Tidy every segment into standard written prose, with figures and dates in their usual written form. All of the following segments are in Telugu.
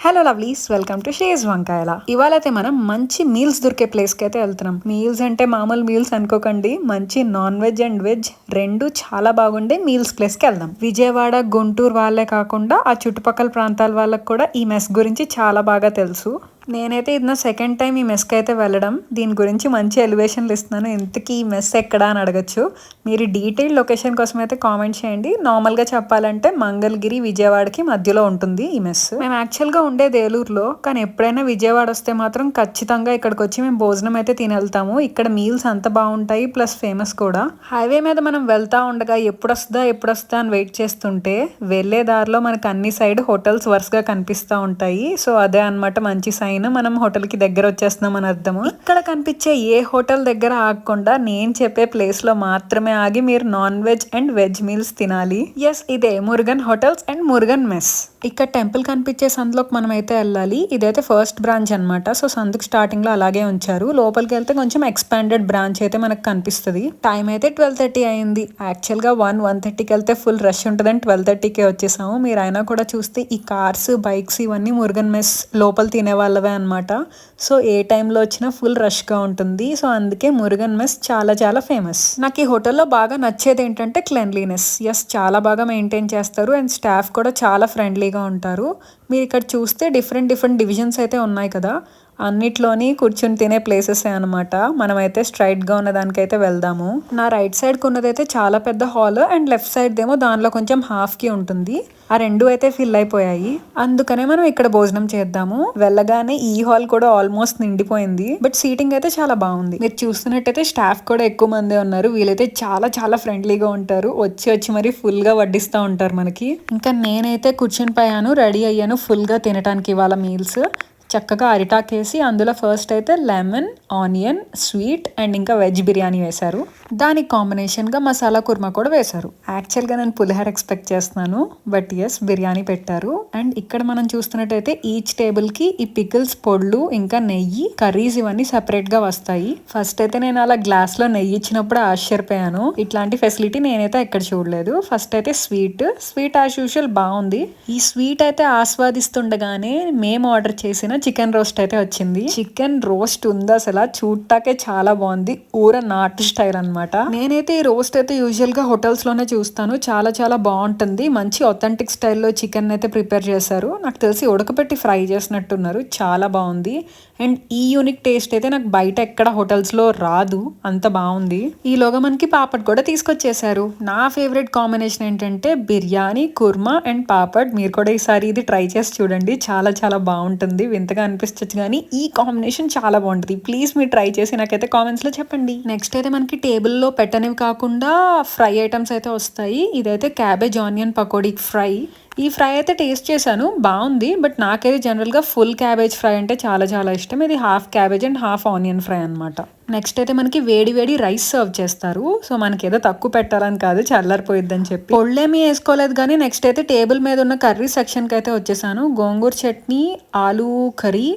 హలో లవ్లీస్, వెల్కమ్ టు షేజ్ వంకాయల. ఇవాళ అయితే మనం మంచి మీల్స్ దొరికే ప్లేస్ కి అయితే వెళ్తున్నాం. మీల్స్ అంటే మామూలు మీల్స్ అనుకోకండి, మంచి నాన్ వెజ్ అండ్ వెజ్ రెండు చాలా బాగుండే మీల్స్ ప్లేస్ కి వెళ్దాం. విజయవాడ, గుంటూరు వాళ్ళే కాకుండా ఆ చుట్టుపక్కల ప్రాంతాల వాళ్ళకి కూడా ఈ మెస్ గురించి చాలా బాగా తెలుసు. నేనైతే ఇది నా సెకండ్ టైం ఈ మెస్కి అయితే వెళ్ళడం. దీని గురించి మంచి ఎలివేషన్లు ఇస్తున్నాను. ఇంతకీ ఈ మెస్ ఎక్కడా అని అడగచ్చు. మీరు డీటెయిల్ లొకేషన్ కోసం అయితే కామెంట్ చేయండి. నార్మల్గా చెప్పాలంటే మంగళగిరి, విజయవాడకి మధ్యలో ఉంటుంది ఈ మెస్. మేము యాక్చువల్గా ఉండేది ఏలూరులో, కానీ ఎప్పుడైనా విజయవాడ వస్తే మాత్రం ఖచ్చితంగా ఇక్కడికి వచ్చి మేము భోజనం అయితే తినెళ్తాము. ఇక్కడ మీల్స్ అంత బాగుంటాయి, ప్లస్ ఫేమస్ కూడా. హైవే మీద మనం వెళ్తా ఉండగా ఎప్పుడు వస్తుందా అని వెయిట్ చేస్తుంటే వెళ్లే దారిలో మనకు అన్ని సైడ్ హోటల్స్ వరుసగా కనిపిస్తూ ఉంటాయి. సో అదే అనమాట మంచి సైన్, మనం హోటల్ కి దగ్గర వచ్చేస్తున్నాం అని అర్థము. ఇక్కడ కనిపించే ఏ హోటల్ దగ్గర ఆగకుండా నేను చెప్పే ప్లేస్ లో మాత్రమే ఆగి మీరు non veg and veg meals తినాలి. ఎస్, ఇదే Murugan hotels and Murugan mess. ఇక్కడ టెంపుల్ కనిపించే సందులోకి మనం అయితే వెళ్ళాలి. ఇదైతే ఫస్ట్ బ్రాంచ్ అనమాట. సో సందుకు స్టార్టింగ్ లో అలాగే ఉంచారు. లోపలికి వెళ్తే కొంచెం ఎక్స్పాండెడ్ బ్రాంచ్ అయితే మనకు కనిపిస్తుంది. టైం అయితే 12:30 అయింది. యాక్చువల్ గా 1:30కి వెళ్తే ఫుల్ రష్ ఉంటుందని 12:30కే వచ్చేసాము. మీరు అయినా కూడా చూస్తే ఈ కార్స్, బైక్స్ ఇవన్నీ మురుగన్ మెస్ లోపల తినే వాళ్ళవే అనమాట. సో ఏ టైంలో వచ్చినా ఫుల్ రష్ గా ఉంటుంది. సో అందుకే మురుగన్ మెస్ చాలా చాలా ఫేమస్. నాకు ఈ హోటల్లో బాగా నచ్చేది ఏంటంటే క్లెన్లీనెస్. ఎస్, చాలా బాగా మెయింటైన్ చేస్తారు అండ్ స్టాఫ్ కూడా చాలా ఫ్రెండ్లీగా ఉంటారు. మీరు ఇక్కడ చూస్తే డిఫరెంట్ డివిజన్స్ అయితే ఉన్నాయి కదా, అన్నిట్లోని కూర్చుని తినే ప్లేసెస్ అనమాట. మనమైతే స్ట్రైట్ గా ఉన్న దానికైతే వెళ్దాము. నా రైట్ సైడ్ కున్నదైతే చాలా పెద్ద హాల్ అండ్ లెఫ్ట్ సైడ్ ఏమో దానిలో కొంచెం హాఫ్ కి ఉంటుంది. ఆ రెండు అయితే ఫిల్ అయిపోయాయి. అందుకనే మనం ఇక్కడ భోజనం చేద్దాము. వెళ్ళగానే ఈ హాల్ కూడా ఆల్మోస్ట్ నిండిపోయింది, బట్ సీటింగ్ అయితే చాలా బాగుంది. మీరు చూస్తున్నట్టయితే స్టాఫ్ కూడా ఎక్కువ మందే ఉన్నారు. వీళ్ళైతే చాలా చాలా ఫ్రెండ్లీగా ఉంటారు. వచ్చి మరి ఫుల్ గా వడ్డిస్తూ ఉంటారు మనకి. ఇంకా నేనైతే కూర్చుని పోయాను, రెడీ అయ్యాను ఫుల్ గా తినడానికి ఇవాళ మీల్స్. చక్కగా అరిటాకేసి అందులో ఫస్ట్ అయితే లెమన్, ఆనియన్, స్వీట్ అండ్ ఇంకా వెజ్ బిర్యానీ వేశారు. దానికి కాంబినేషన్గా మసాలా కుర్మా కూడా వేశారు. యాక్చువల్గా నేను పులిహోర ఎక్స్పెక్ట్ చేస్తున్నాను, బట్ ఎస్ బిర్యానీ పెట్టారు. అండ్ ఇక్కడ మనం చూస్తున్నట్టయితే ఈచ్ టేబుల్కి ఈ పికిల్స్, పొడులు, ఇంకా నెయ్యి, కర్రీస్ ఇవన్నీ సపరేట్గా వస్తాయి. ఫస్ట్ అయితే నేను అలా గ్లాస్లో నెయ్యి ఇచ్చినప్పుడు ఆశ్చర్యపోయాను. ఇట్లాంటి ఫెసిలిటీ నేనైతే ఎక్కడ చూడలేదు. ఫస్ట్ అయితే స్వీట్ యాజ్ యూజువల్ బాగుంది. ఈ స్వీట్ అయితే ఆస్వాదిస్తుండగానే మేము ఆర్డర్ చేసిన చికెన్ రోస్ట్ అయితే వచ్చింది. చికెన్ రోస్ట్ ఉంది అసలు చూడటాకే చాలా బాగుంది. ఊర నాటు స్టైల్ అనమాట. నేనైతే ఈ రోస్ట్ అయితే యూజువల్ గా హోటల్స్ లోనే చూస్తాను. చాలా చాలా బాగుంటుంది. మంచి ఆథెంటిక్ స్టైల్లో చికెన్ అయితే ప్రిపేర్ చేశారు. నాకు తెలిసి ఉడకపెట్టి ఫ్రై చేసినట్టున్నారు. చాలా బాగుంది. అండ్ ఈ యూనిక్ టేస్ట్ అయితే నాకు బయట ఎక్కడ హోటల్స్ లో రాదు, అంత బాగుంది. ఈలోగా మనకి పాపడ్ కూడా తీసుకొచ్చేసారు. నా ఫేవరెట్ కాంబినేషన్ ఏంటంటే బిర్యానీ, కుర్మా అండ్ పాపడ్. మీరు కూడా ఈసారి ఇది ట్రై చేసి చూడండి, చాలా చాలా బాగుంటుంది. వింతగా అనిపించచ్చు కానీ ఈ కాంబినేషన్ చాలా బాగుంటుంది. ప్లీజ్ మీరు ట్రై చేసి నాకైతే కామెంట్స్ లో చెప్పండి. నెక్స్ట్ అయితే మనకి టేబుల్లో పెట్టనివి కాకుండా ఫ్రై ఐటమ్స్ అయితే వస్తాయి. ఇదైతే క్యాబేజ్ ఆనియన్ పకోడీ ఫ్రై. ఈ ఫ్రై అయితే టేస్ట్ చేశాను, బాగుంది. బట్ నాకైతే జనరల్గా ఫుల్ క్యాబేజ్ ఫ్రై అంటే చాలా చాలా ఇష్టం. ఇది half cabbage and half onion fry అనమాట. నెక్స్ట్ అయితే మనకి వేడి రైస్ సర్వ్ చేస్తారు. సో మనకి ఏదో తక్కువ పెట్టాలని కాదు, చల్లారిపోయిద్దని చెప్పి పొళ్ళేమీ వేసుకోలేదు. కానీ నెక్స్ట్ అయితే టేబుల్ మీద ఉన్న కర్రీ సెక్షన్కి అయితే వచ్చేసాను. Gongura chutney, aloo curry,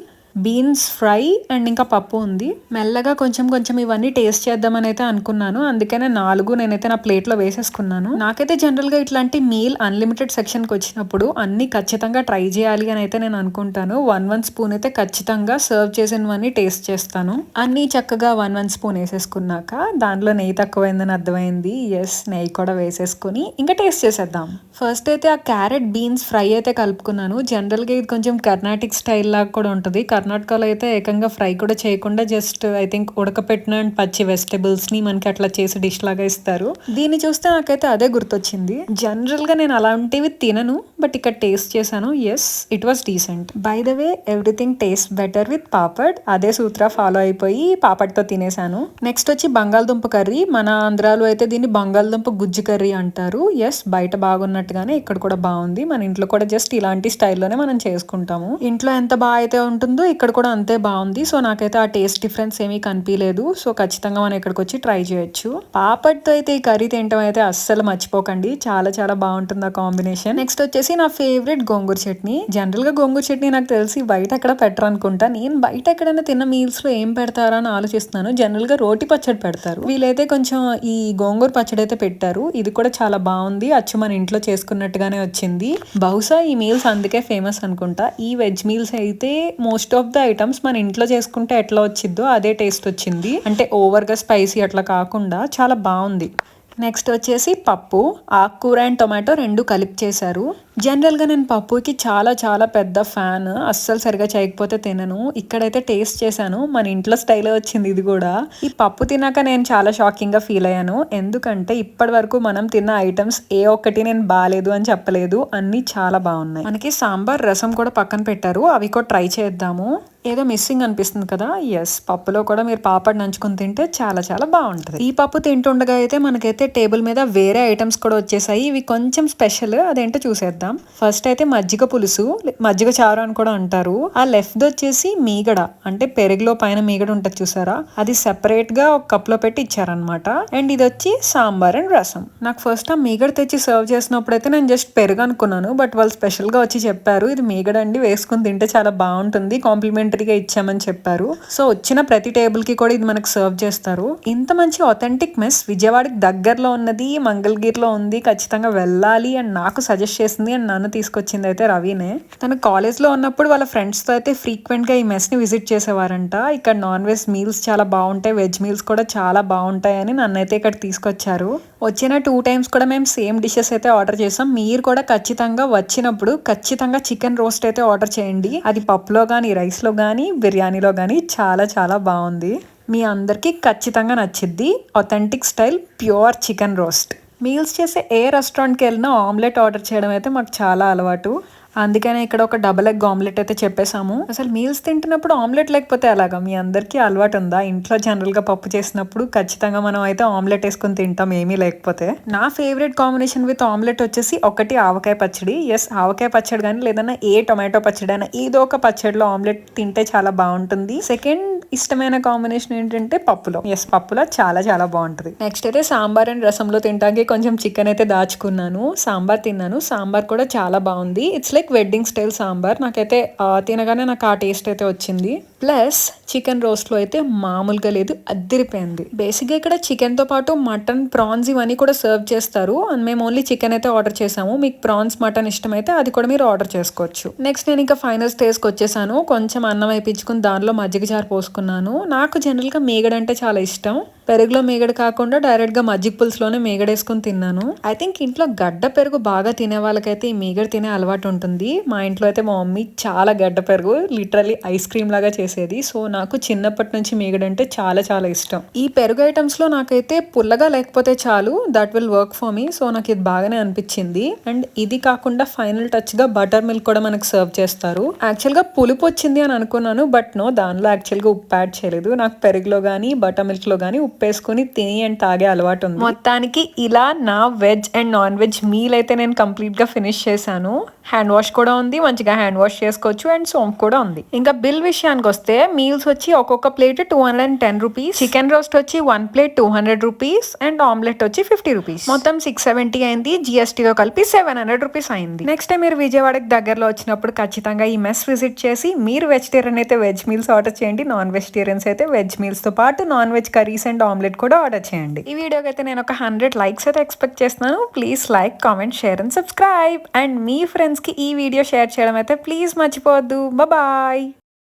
beans fry and ఇంకా పప్పు ఉంది. మెల్లగా కొంచెం ఇవన్నీ టేస్ట్ చేద్దామని అయితే అనుకున్నాను. అందుకనే 4 నేనైతే నా ప్లేట్లో వేసేసుకున్నాను. నాకైతే జనరల్గా ఇట్లాంటి మీల్ అన్లిమిటెడ్ సెక్షన్కి వచ్చినప్పుడు అన్ని ఖచ్చితంగా ట్రై చేయాలి అని అయితే నేను అనుకుంటాను. 1 స్పూన్ అయితే ఖచ్చితంగా సర్వ్ చేసినవన్నీ టేస్ట్ చేస్తాను. అన్నీ చక్కగా 1 స్పూన్ వేసేసుకున్నాక దాంట్లో నెయ్యి తక్కువైందని అర్థమైంది. ఎస్, నెయ్యి కూడా వేసేసుకుని ఇంకా టేస్ట్ చేసేద్దాం. ఫస్ట్ అయితే ఆ క్యారెట్ బీన్స్ ఫ్రై అయితే కలుపుకున్నాను. జనరల్గా ఇది కొంచెం కర్ణాటిక్ స్టైల్ లాగా కూడా ఉంటుంది. కర్ణాటకలో అయితే ఏకంగా ఫ్రై కూడా చేయకుండా జస్ట్ ఐ థింక్ ఉడకపెట్టిన పచ్చి వెజిటబుల్స్ ని మనకి అట్లా చేసి డిష్ లాగా ఇస్తారు. దీన్ని చూస్తే నాకైతే అదే గుర్తొచ్చింది. జనరల్ గా నేను అలాంటివి తినను, బట్ ఇక్కడ టేస్ట్ చేశాను. Yes, it was decent. By the way, everything taste better with papad. అదే సూత్ర ఫాలో అయిపోయి పాపడ్తో తినేసాను. నెక్స్ట్ వచ్చి బంగాళదుంప కర్రీ. మన ఆంధ్రాలో అయితే దీన్ని బంగాళదుంప గుజ్జు కర్రీ అంటారు. ఎస్, బయట బాగున్నట్టుగానే ఇక్కడ కూడా బాగుంది. మన ఇంట్లో కూడా జస్ట్ ఇలాంటి స్టైల్లోనే మనం చేసుకుంటాము. ఇంట్లో ఎంత బాగా అయితే ఉంటుందో ఇక్కడ కూడా అంతే బాగుంది. సో నాకైతే ఆ టేస్ట్ డిఫరెన్స్ ఏమీ కనిపించలేదు. సో ఖచ్చితంగా మనం ఇక్కడికి వచ్చి ట్రై చేయొచ్చు. పాపడ్తో అయితే ఈ కర్రీ తినడం అయితే అస్సలు మర్చిపోకండి, చాలా చాలా బాగుంటుంది ఆ కాంబినేషన్. నెక్స్ట్ వచ్చేసి నా ఫేవరెట్ గోంగూర చట్నీ. జనరల్ గా గోంగూర చట్నీ నాకు తెలిసి బయట ఎక్కడ పెట్టరు అనుకుంటా. నేను బయట ఎక్కడైనా తిన్న మీల్స్ లో ఏం పెడతారా అని ఆలోచిస్తున్నాను. జనరల్ గా రోటి పచ్చడి పెడతారు, వీళ్ళైతే కొంచెం ఈ గోంగూర పచ్చడి అయితే పెట్టారు. ఇది కూడా చాలా బాగుంది, అచ్చు మన ఇంట్లో చేసుకున్నట్టుగానే వచ్చింది. బహుశా ఈ మీల్స్ అందుకే ఫేమస్ అనుకుంటా. ఈ వెజ్ మీల్స్ అయితే మోస్ట్ ఆఫ్ ద ఐటమ్స్ మన ఇంట్లో చేసుకుంటే ఎట్లా వచ్చిందో అదే టేస్ట్ వచ్చింది. అంటే ఓవర్ గా స్పైసీ అట్లా కాకుండా చాలా బాగుంది. నెక్స్ట్ వచ్చేసి పప్పు, ఆకుకూర అండ్ టొమాటో రెండు కలిపి చేశారు. జనరల్గా నేను పప్పుకి చాలా చాలా పెద్ద ఫ్యాన్, అస్సలు సరిగా చేయకపోతే తినను. ఇక్కడైతే టేస్ట్ చేశాను, మన ఇంట్లో స్టైల్లో వచ్చింది ఇది కూడా. ఈ పప్పు తిన్నాక నేను చాలా షాకింగ్గా ఫీల్ అయ్యాను. ఎందుకంటే ఇప్పటి వరకు మనం తిన్న ఐటమ్స్ ఏ ఒక్కటి నేను బాగాలేదు అని చెప్పలేదు, అన్నీ చాలా బాగున్నాయి. మనకి సాంబార్ రసం కూడా పక్కన పెట్టారు, అవి కూడా ట్రై చేద్దాము. ఏదో మిస్సింగ్ అనిపిస్తుంది కదా, ఎస్, పప్పులో కూడా మీరు పాపడ్ నంచుకుని తింటే చాలా చాలా బాగుంటుంది. ఈ పప్పు తింటుండగా అయితే మనకైతే టేబుల్ మీద వేరే ఐటమ్స్ కూడా వచ్చేసాయి. ఇవి కొంచెం స్పెషల్, అదేంటో చూసేద్దాం. ఫస్ట్ అయితే మజ్జిగ పులుసు, మజ్జిగ చారు అని కూడా అంటారు. ఆ లెఫ్ట్ వచ్చేసి మీగడ, అంటే పెరుగులో పైన మీగడ ఉంటుంది చూసారా, అది సెపరేట్ గా ఒక కప్ లో పెట్టి ఇచ్చారనమాట. అండ్ ఇది వచ్చి సాంబార్ అండ్ రసం. నాకు ఫస్ట్ ఆ మీగడ తెచ్చి సర్వ్ చేసినప్పుడు అయితే నేను జస్ట్ పెరుగు అనుకున్నాను, బట్ వాళ్ళు స్పెషల్ గా వచ్చి చెప్పారు ఇది మీగడ అండి, వేసుకుని తింటే చాలా బాగుంటుంది, కాంప్లిమెంటరీగా ఇచ్చామని చెప్పారు. సో వచ్చిన ప్రతి టేబుల్ కి కూడా ఇది మనకు సర్వ్ చేస్తారు. ఇంత మంచి ఆథెంటిక్ మెస్ విజయవాడకి దగ్గరలో ఉన్నది, మంగళగిరిలో ఉంది, ఖచ్చితంగా వెళ్ళాలి అని నాకు సజెస్ట్ చేసింది అండ్ నన్ను తీసుకొచ్చింది అయితే రవినే. తన కాలేజ్ లో ఉన్నప్పుడు వాళ్ళ ఫ్రెండ్స్ తో అయితే ఫ్రీక్వెంట్ గా ఈ మెస్ ని విజిట్ చేసేవారంట. ఇక్కడ నాన్ వెజ్ మీల్స్ చాలా బాగుంటాయి, వెజ్ మీల్స్ కూడా చాలా బాగుంటాయి అని నన్నైతే ఇక్కడ తీసుకొచ్చారు. వచ్చిన 2 times కూడా మేము సేమ్ డిషెస్ అయితే ఆర్డర్ చేసాం. మీరు కూడా ఖచ్చితంగా వచ్చినప్పుడు ఖచ్చితంగా చికెన్ రోస్ట్ అయితే ఆర్డర్ చేయండి. అది పప్పులో కానీ, రైస్ లో కానీ, బిర్యానీలో కానీ చాలా చాలా బాగుంది. మీ అందరికీ ఖచ్చితంగా నచ్చిద్ది. Authentic style pure chicken roast. Meals చేసే ఏ రెస్టారెంట్కి వెళ్ళినా ఆమ్లెట్ ఆర్డర్ చేయడం అయితే మాకు చాలా అలవాటు. అందుకనే ఇక్కడ ఒక డబుల్ ఎగ్ ఆమ్లెట్ అయితే చెప్పేసాము. అసలు మీల్స్ తింటున్నప్పుడు ఆమ్లెట్ లేకపోతే అలాగా, మీ అందరికీ అలవాటు ఉందా? ఇంట్లో జనరల్గా పప్పు చేసినప్పుడు ఖచ్చితంగా మనం అయితే ఆమ్లెట్ వేసుకుని తింటాం ఏమీ లేకపోతే. నా ఫేవరెట్ కాంబినేషన్ విత్ ఆమ్లెట్ వచ్చేసి ఒకటి ఆవకాయ పచ్చడి. ఎస్, ఆవకాయ పచ్చడి కానీ లేదన్నా ఏ టొమాటో పచ్చడి అయినా ఏదో ఒక పచ్చడిలో ఆమ్లెట్ తింటే చాలా బాగుంటుంది. సెకండ్ ఇష్టమైన కాంబినేషన్ ఏంటంటే పప్పులో. ఎస్, పప్పులో చాలా చాలా బాగుంటుంది. నెక్స్ట్ అయితే సాంబార్ అండ్ రసంలో తింటానికి కొంచెం చికెన్ అయితే దాచుకున్నాను. సాంబార్ తిన్నాను, సాంబార్ కూడా చాలా బాగుంది. It's like wedding style sambar. నాకైతే తినగానే నాకు ఆ టేస్ట్ అయితే వచ్చింది. ప్లస్ చికెన్ రోస్ట్లో అయితే మామూలుగా లేదు, అద్దిరిపోయింది. బేసిక్గా ఇక్కడ చికెన్తో పాటు మటన్, ప్రాన్స్ ఇవన్నీ కూడా సర్వ్ చేస్తారు. అండ్ మేము ఓన్లీ చికెన్ అయితే ఆర్డర్ చేసాము. మీకు ప్రాన్స్, మటన్ ఇష్టమైతే అది కూడా మీరు ఆర్డర్ చేసుకోవచ్చు. నెక్స్ట్ నేను ఇంకా ఫైనల్ స్టేజ్కి వచ్చేసాను. కొంచెం అన్నం వేయించుకుని దానిలో మజ్జిగ చారు పోసుకున్నాను. నాకు జనరల్గా మేగడ అంటే చాలా ఇష్టం. పెరుగులో మేగడ కాకుండా డైరెక్ట్ గా మజ్జిగ పులుసులోనే మేగడేసుకుని తిన్నాను. ఐ థింక్ ఇంట్లో గడ్డ పెరుగు బాగా తినే వాళ్ళకైతే ఈ మేగడ తినే అలవాటు ఉంటుంది. మా ఇంట్లో అయితే మా మమ్మీ చాలా గడ్డ పెరుగు లిటరల్లీ ఐస్ క్రీమ్ లాగా చేసేది. సో నాకు చిన్నప్పటి నుంచి మేగడ అంటే చాలా చాలా ఇష్టం. ఈ పెరుగు ఐటమ్స్ లో నాకైతే పుల్లగా లేకపోతే చాలు, that will work for me. So నాకు ఇది బాగానే అనిపించింది. అండ్ ఇది కాకుండా ఫైనల్ టచ్ గా బటర్ మిల్క్ కూడా మనకు సర్వ్ చేస్తారు. యాక్చువల్ గా పులుపు వచ్చింది అని అనుకున్నాను, బట్ నో, దానిలో యాక్చువల్ గా ఉప్పు యాడ్ చేయలేదు. నాకు పెరుగులో గానీ బటర్ మిల్క్ లో గానీ ఉప్పేసుకుని తిని అండ్ తాగే అలవాటు ఉంది. మొత్తానికి ఇలా నా veg and non veg meal అయితే నేను కంప్లీట్ గా ఫినిష్ చేశాను. హ్యాండ్ వాష్ కూడా ఉంది, మంచిగా హ్యాండ్ వాష్ చేసుకోవచ్చు. అండ్ సోంప్ కూడా ఉంది. ఇంకా బిల్ విషయానికి వస్తే మీల్స్ వచ్చి ఒక్కొక్క ప్లేట్ 210 రూపీస్, చికెన్ రోస్ట్ వచ్చి 1 plate 200 రూపీస్ అండ్ ఆమ్లెట్ వచ్చి 50 రూపీస్, మొత్తం 670 అయింది. జిఎస్టీతో కలిపి 700 రూపీస్ అయింది. నెక్స్ట్ టైం మీరు విజయవాడకి దగ్గరలో వచ్చినప్పుడు ఖచ్చితంగా ఈ మెస్ విజిట్ చేసి, మీరు వెజిటేరియన్ అయితే వెజ్ మీల్స్ ఆర్డర్ చేయండి, నాన్ వెజిటేరియన్స్ అయితే వెజ్ మీల్స్ తో పాటు non veg curries and omelette కూడా ఆర్డర్ చేయండి. ఈ వీడియోకి అయితే నేను ఒక 100 లైక్స్ అయితే ఎక్స్పెక్ట్ చేస్తున్నాను. Please like, comment, share and subscribe. And me friends కి ఈ వీడియో షేర్ చేయడం అయితే ప్లీజ్ మర్చిపోవద్దు. బాయ్.